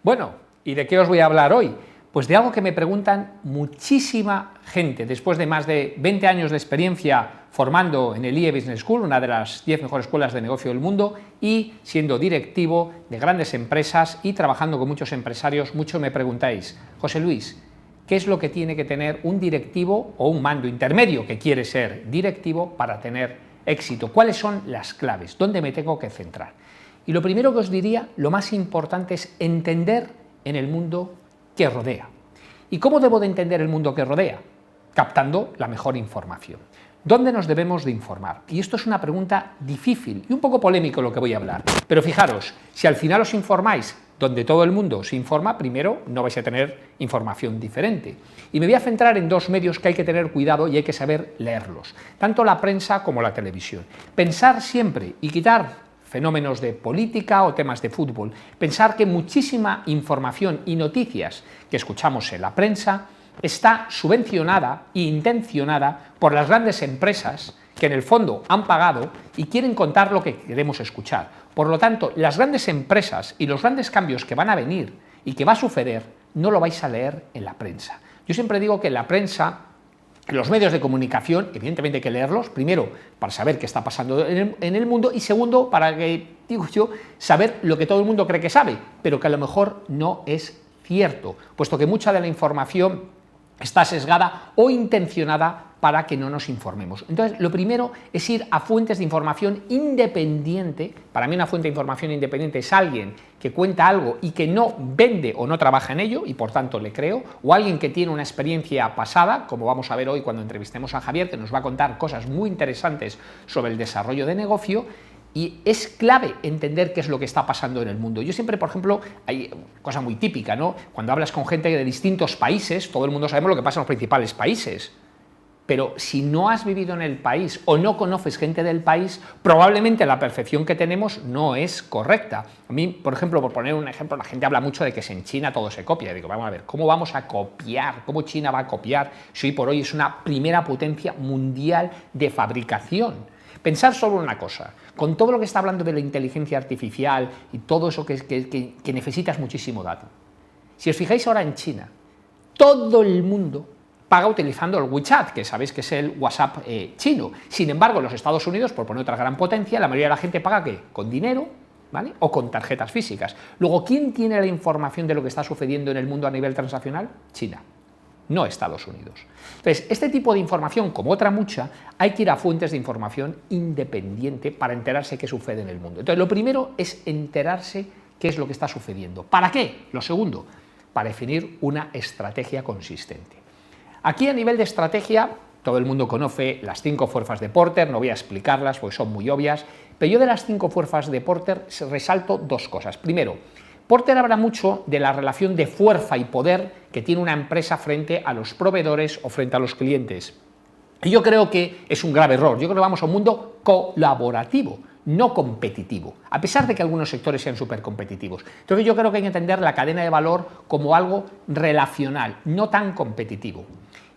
Bueno, ¿y de qué os voy a hablar hoy? Pues de algo que me preguntan muchísima gente, después de más de 20 años de experiencia formando en el IE Business School, una de las 10 mejores escuelas de negocio del mundo, y siendo directivo de grandes empresas y trabajando con muchos empresarios. Mucho me preguntáis, José Luis, ¿qué es lo que tiene que tener un directivo o un mando intermedio que quiere ser directivo para tener éxito? ¿Cuáles son las claves? ¿Dónde me tengo que centrar? Y lo primero que os diría, lo más importante es entender en el mundo que rodea. ¿Y cómo debo de entender el mundo que rodea? Captando la mejor información. ¿Dónde nos debemos de informar? Y esto es una pregunta difícil y un poco polémico lo que voy a hablar. Pero fijaros, si al final os informáis donde todo el mundo se informa, primero no vais a tener información diferente. Y me voy a centrar en dos medios que hay que tener cuidado y hay que saber leerlos, tanto la prensa como la televisión. Pensar siempre y quitar fenómenos de política o temas de fútbol, pensar que muchísima información y noticias que escuchamos en la prensa está subvencionada e intencionada por las grandes empresas que en el fondo han pagado y quieren contar lo que queremos escuchar. Por lo tanto, las grandes empresas y los grandes cambios que van a venir y que va a suceder, no lo vais a leer en la prensa. Yo siempre digo que en la prensa, los medios de comunicación, evidentemente hay que leerlos, primero para saber qué está pasando en el mundo y segundo para que, digo yo, saber lo que todo el mundo cree que sabe, pero que a lo mejor no es cierto, puesto que mucha de la información está sesgada o intencionada para que no nos informemos. Entonces, lo primero es ir a fuentes de información independiente. Para mí una fuente de información independiente es alguien que cuenta algo y que no vende o no trabaja en ello y por tanto le creo, o alguien que tiene una experiencia pasada, como vamos a ver hoy cuando entrevistemos a Javier, que nos va a contar cosas muy interesantes sobre el desarrollo de negocio. Y es clave entender qué es lo que está pasando en el mundo. Yo siempre, por ejemplo, hay cosa muy típica, ¿no? Cuando hablas con gente de distintos países, todo el mundo sabemos lo que pasa en los principales países. Pero si no has vivido en el país o no conoces gente del país, probablemente la percepción que tenemos no es correcta. A mí, por ejemplo, por poner un ejemplo, la gente habla mucho de que en China todo se copia. Digo, vamos a ver, ¿cómo vamos a copiar? ¿Cómo China va a copiar si hoy por hoy es una primera potencia mundial de fabricación? Pensar solo una cosa, con todo lo que está hablando de la inteligencia artificial y todo eso que necesitas muchísimo dato. Si os fijáis ahora en China, todo el mundo paga utilizando el WeChat, que sabéis que es el WhatsApp chino. Sin embargo, en los Estados Unidos, por poner otra gran potencia, la mayoría de la gente paga ¿qué? Con dinero, ¿vale? O con tarjetas físicas. Luego, ¿quién tiene la información de lo que está sucediendo en el mundo a nivel transnacional? China, no Estados Unidos. Entonces, este tipo de información, como otra mucha, hay que ir a fuentes de información independiente para enterarse qué sucede en el mundo. Entonces, lo primero es enterarse qué es lo que está sucediendo. ¿Para qué? Lo segundo, para definir una estrategia consistente. Aquí a nivel de estrategia, todo el mundo conoce las 5 fuerzas de Porter, no voy a explicarlas porque son muy obvias, pero yo de las 5 fuerzas de Porter resalto dos cosas. Primero, Porter habla mucho de la relación de fuerza y poder que tiene una empresa frente a los proveedores o frente a los clientes. Y yo creo que es un grave error. Yo creo que vamos a un mundo colaborativo, no competitivo, a pesar de que algunos sectores sean súper competitivos. Entonces yo creo que hay que entender la cadena de valor como algo relacional, no tan competitivo.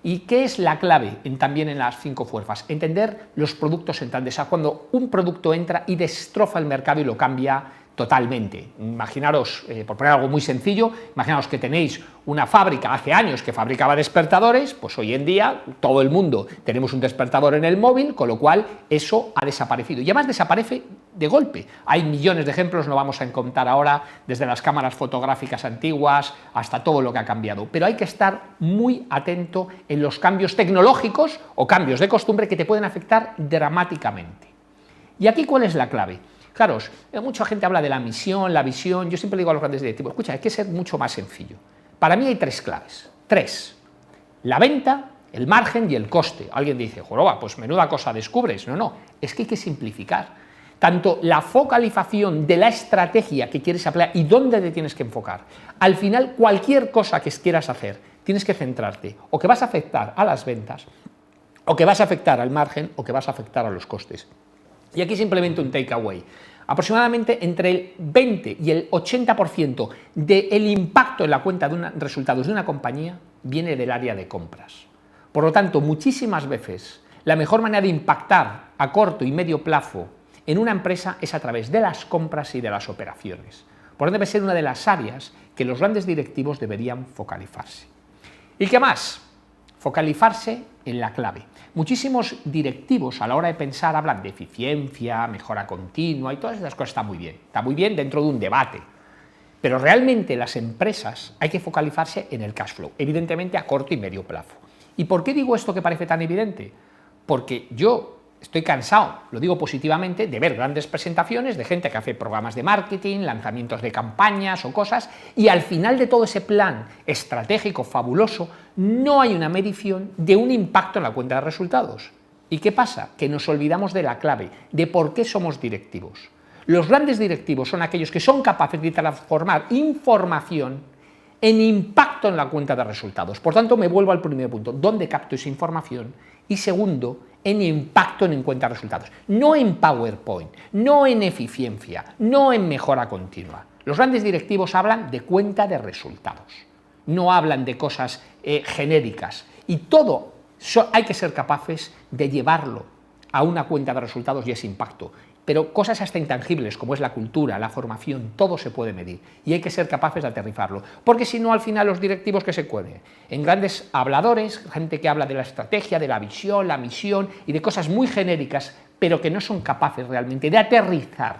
¿Y qué es la clave también en las 5 fuerzas? Entender los productos entrantes, o sea, cuando un producto entra y destroza el mercado y lo cambia totalmente. Imaginaros, por poner algo muy sencillo, imaginaos que tenéis una fábrica hace años que fabricaba despertadores, pues hoy en día todo el mundo tenemos un despertador en el móvil, con lo cual eso ha desaparecido. Y además desaparece de golpe. Hay millones de ejemplos, no vamos a contar ahora, desde las cámaras fotográficas antiguas hasta todo lo que ha cambiado. Pero hay que estar muy atento en los cambios tecnológicos o cambios de costumbre que te pueden afectar dramáticamente. ¿Y aquí cuál es la clave? Claro, mucha gente habla de la misión, la visión. Yo siempre digo a los grandes directivos, escucha, hay que ser mucho más sencillo. Para mí hay 3 claves. 3. La venta, el margen y el coste. Alguien dice, joroba, pues menuda cosa descubres. No, es que hay que simplificar. Tanto la focalización de la estrategia que quieres aplicar y dónde te tienes que enfocar. Al final, cualquier cosa que quieras hacer, tienes que centrarte o que vas a afectar a las ventas, o que vas a afectar al margen, o que vas a afectar a los costes. Y aquí simplemente un takeaway. Aproximadamente entre el 20 y el 80% del impacto en la cuenta de resultados de una compañía viene del área de compras. Por lo tanto, muchísimas veces la mejor manera de impactar a corto y medio plazo en una empresa es a través de las compras y de las operaciones. Por tanto, debe ser una de las áreas que los grandes directivos deberían focalizarse. ¿Y qué más? Focalizarse en la clave. Muchísimos directivos a la hora de pensar hablan de eficiencia, mejora continua y todas esas cosas está muy bien dentro de un debate. Pero realmente las empresas hay que focalizarse en el cash flow, evidentemente a corto y medio plazo. ¿Y por qué digo esto que parece tan evidente? Porque yo estoy cansado, lo digo positivamente, de ver grandes presentaciones de gente que hace programas de marketing, lanzamientos de campañas o cosas, y al final de todo ese plan estratégico fabuloso no hay una medición de un impacto en la cuenta de resultados. ¿Y qué pasa? Que nos olvidamos de la clave, de por qué somos directivos. Los grandes directivos son aquellos que son capaces de transformar información en impacto en la cuenta de resultados. Por tanto, me vuelvo al primer punto, ¿dónde capto esa información? Y segundo, en impacto en cuenta de resultados. No en PowerPoint, no en eficiencia, no en mejora continua. Los grandes directivos hablan de cuenta de resultados, no hablan de cosas genéricas. Y todo hay que ser capaces de llevarlo a una cuenta de resultados y ese impacto. Pero cosas hasta intangibles como es la cultura, la formación, todo se puede medir y hay que ser capaces de aterrizarlo, porque si no al final los directivos que se cuelguen en grandes habladores, gente que habla de la estrategia, de la visión, la misión y de cosas muy genéricas, pero que no son capaces realmente de aterrizar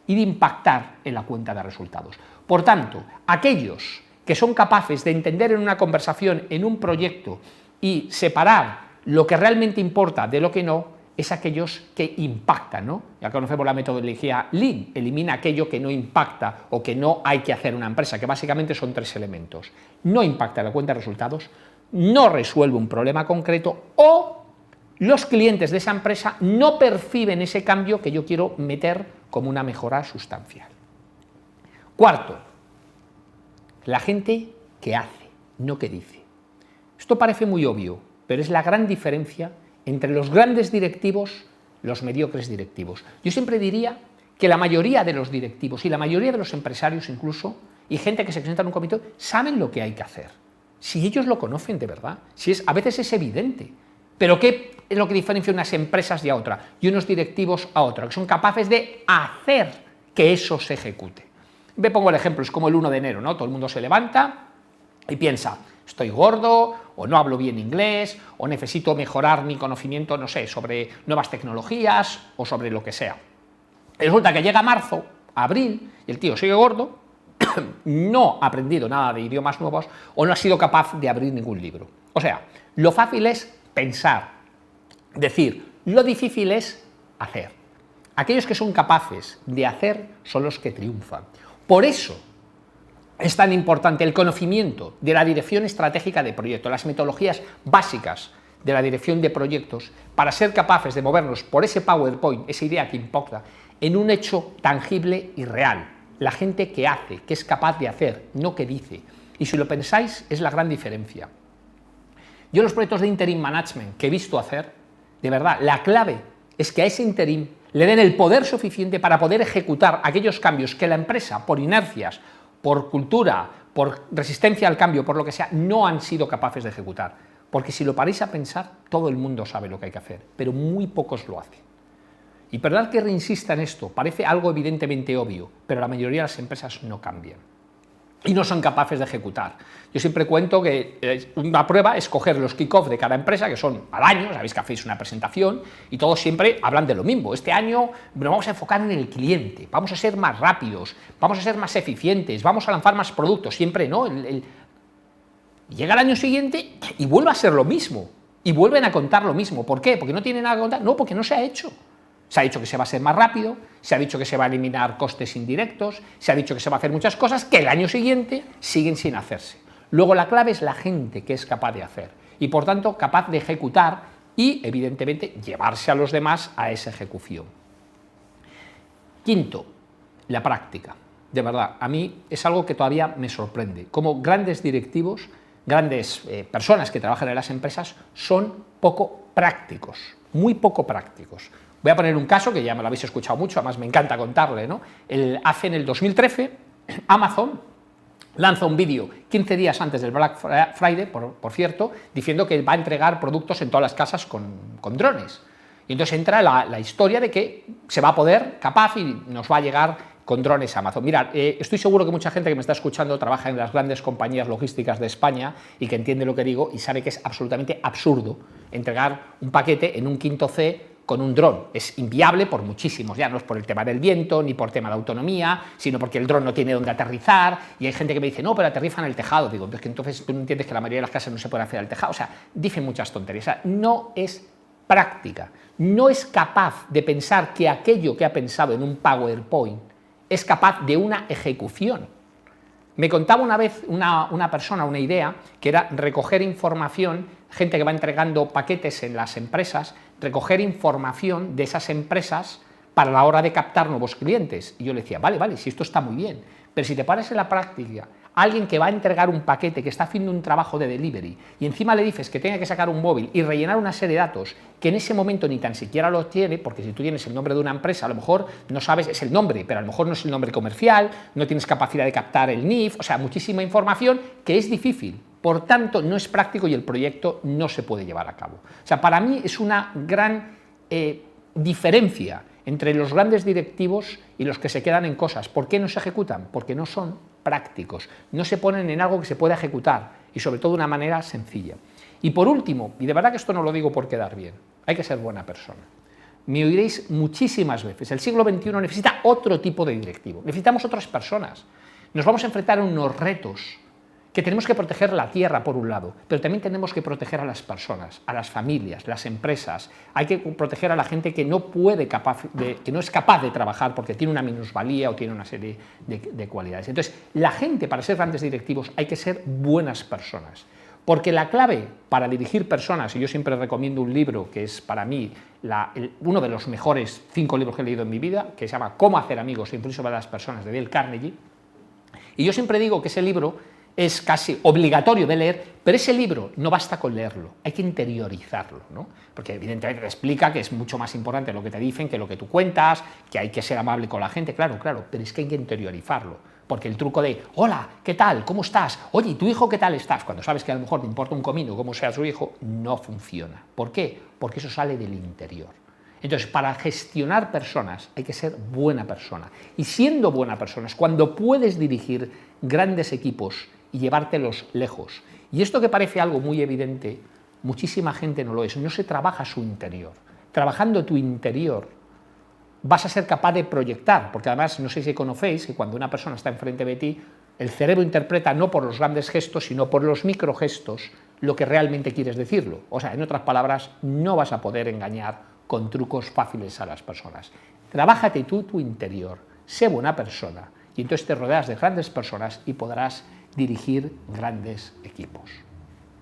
y de impactar en la cuenta de resultados. Por tanto, aquellos que son capaces de entender en una conversación, en un proyecto y separar lo que realmente importa de lo que no, es aquellos que impactan, ¿no? Ya conocemos la metodología Lean, elimina aquello que no impacta o que no hay que hacer una empresa, que básicamente son 3 elementos. No impacta la cuenta de resultados, no resuelve un problema concreto o los clientes de esa empresa no perciben ese cambio que yo quiero meter como una mejora sustancial. Cuarto, la gente que hace, no que dice. Esto parece muy obvio, pero es la gran diferencia entre los grandes directivos, los mediocres directivos. Yo siempre diría que la mayoría de los directivos y la mayoría de los empresarios incluso, y gente que se presenta en un comité, saben lo que hay que hacer. Si ellos lo conocen de verdad, a veces es evidente. Pero ¿qué es lo que diferencia unas empresas y a otra? Y unos directivos a otra, que son capaces de hacer que eso se ejecute. Me pongo el ejemplo, es como el 1 de enero, ¿no? Todo el mundo se levanta y piensa, estoy gordo, o no hablo bien inglés, o necesito mejorar mi conocimiento, no sé, sobre nuevas tecnologías, o sobre lo que sea. Y resulta que llega marzo, abril, y el tío sigue gordo, no ha aprendido nada de idiomas nuevos, o no ha sido capaz de abrir ningún libro. O sea, lo fácil es pensar, decir, lo difícil es hacer. Aquellos que son capaces de hacer son los que triunfan. Por eso es tan importante el conocimiento de la dirección estratégica de proyectos, las metodologías básicas de la dirección de proyectos, para ser capaces de movernos por ese PowerPoint, esa idea que importa, en un hecho tangible y real. La gente que hace, que es capaz de hacer, no que dice. Y si lo pensáis, es la gran diferencia. Yo los proyectos de interim management que he visto hacer, de verdad, la clave es que a ese interim le den el poder suficiente para poder ejecutar aquellos cambios que la empresa, por inercias, por cultura, por resistencia al cambio, por lo que sea, no han sido capaces de ejecutar. Porque si lo paráis a pensar, todo el mundo sabe lo que hay que hacer, pero muy pocos lo hacen. Y perdonad que reinsista en esto, parece algo evidentemente obvio, pero la mayoría de las empresas no cambian. Y no son capaces de ejecutar. Yo siempre cuento que una prueba es coger los kick-off de cada empresa, que son al año, sabéis que hacéis una presentación, y todos siempre hablan de lo mismo. Este año nos vamos a enfocar en el cliente, vamos a ser más rápidos, vamos a ser más eficientes, vamos a lanzar más productos, siempre, ¿no? Llega el año siguiente y vuelve a ser lo mismo, y vuelven a contar lo mismo. ¿Por qué? ¿Porque no tienen nada que contar? No, porque no se ha hecho. Se ha dicho que se va a ser más rápido, se ha dicho que se va a eliminar costes indirectos, se ha dicho que se va a hacer muchas cosas que el año siguiente siguen sin hacerse. Luego la clave es la gente que es capaz de hacer y por tanto capaz de ejecutar y evidentemente llevarse a los demás a esa ejecución. Quinto, la práctica. De verdad, a mí es algo que todavía me sorprende. Como grandes directivos, grandes personas que trabajan en las empresas son poco prácticos, muy poco prácticos. Voy a poner un caso que ya me lo habéis escuchado mucho, además me encanta contarle, ¿no? Hace en el 2013, Amazon lanza un vídeo 15 días antes del Black Friday, por cierto, diciendo que va a entregar productos en todas las casas con drones. Y entonces entra la historia de que se va a poder, capaz, y nos va a llegar con drones Amazon. Mirad, estoy seguro que mucha gente que me está escuchando trabaja en las grandes compañías logísticas de España y que entiende lo que digo y sabe que es absolutamente absurdo entregar un paquete en un quinto C con un dron. Es inviable por muchísimos, ya no es por el tema del viento, ni por tema de autonomía, sino porque el dron no tiene dónde aterrizar, y hay gente que me dice, no, pero aterriza en el tejado. Digo, es que entonces tú no entiendes que la mayoría de las casas no se puede hacer al tejado. O sea, dicen muchas tonterías. O sea, no es práctica, no es capaz de pensar que aquello que ha pensado en un PowerPoint es capaz de una ejecución. Me contaba una vez una persona una idea que era recoger información, gente que va entregando paquetes en las empresas, recoger información de esas empresas para la hora de captar nuevos clientes. Y yo le decía, vale, si esto está muy bien, pero si te paras en la práctica, alguien que va a entregar un paquete, que está haciendo un trabajo de delivery, y encima le dices que tenga que sacar un móvil y rellenar una serie de datos que en ese momento ni tan siquiera lo tiene, porque si tú tienes el nombre de una empresa, a lo mejor no sabes, es el nombre, pero a lo mejor no es el nombre comercial, no tienes capacidad de captar el NIF, o sea, muchísima información que es difícil. Por tanto, no es práctico y el proyecto no se puede llevar a cabo. O sea, para mí es una gran diferencia entre los grandes directivos y los que se quedan en cosas. ¿Por qué no se ejecutan? Porque no son prácticos, no se ponen en algo que se pueda ejecutar y sobre todo de una manera sencilla. Y por último, y de verdad que esto no lo digo por quedar bien, hay que ser buena persona. Me oiréis muchísimas veces, el siglo XXI necesita otro tipo de directivo, necesitamos otras personas. Nos vamos a enfrentar a unos retos que tenemos que proteger la tierra por un lado, pero también tenemos que proteger a las personas, a las familias, las empresas. Hay que proteger a la gente que no es capaz de trabajar porque tiene una minusvalía o tiene una serie de cualidades. Entonces, la gente, para ser grandes directivos, hay que ser buenas personas. Porque la clave para dirigir personas, y yo siempre recomiendo un libro que es para mí uno de los mejores 5 libros que he leído en mi vida, que se llama Cómo hacer amigos e influir sobre las personas, de Dale Carnegie, y yo siempre digo que ese libro es casi obligatorio de leer, pero ese libro no basta con leerlo, hay que interiorizarlo, ¿no? Porque evidentemente te explica que es mucho más importante lo que te dicen que lo que tú cuentas, que hay que ser amable con la gente, claro, pero es que hay que interiorizarlo, porque el truco de, hola, ¿qué tal? ¿Cómo estás? Oye, ¿y tu hijo qué tal estás? Cuando sabes que a lo mejor te importa un comino cómo sea su hijo, no funciona. ¿Por qué? Porque eso sale del interior. Entonces, para gestionar personas hay que ser buena persona. Y siendo buena persona es cuando puedes dirigir grandes equipos y llevártelos lejos. Y esto que parece algo muy evidente, muchísima gente no lo es. No se trabaja su interior. Trabajando tu interior vas a ser capaz de proyectar, porque además, no sé si conocéis que cuando una persona está enfrente de ti, el cerebro interpreta no por los grandes gestos, sino por los microgestos lo que realmente quieres decirlo. O sea, en otras palabras, no vas a poder engañar con trucos fáciles a las personas. Trabájate tú tu interior, sé buena persona y entonces te rodeas de grandes personas y podrás dirigir grandes equipos.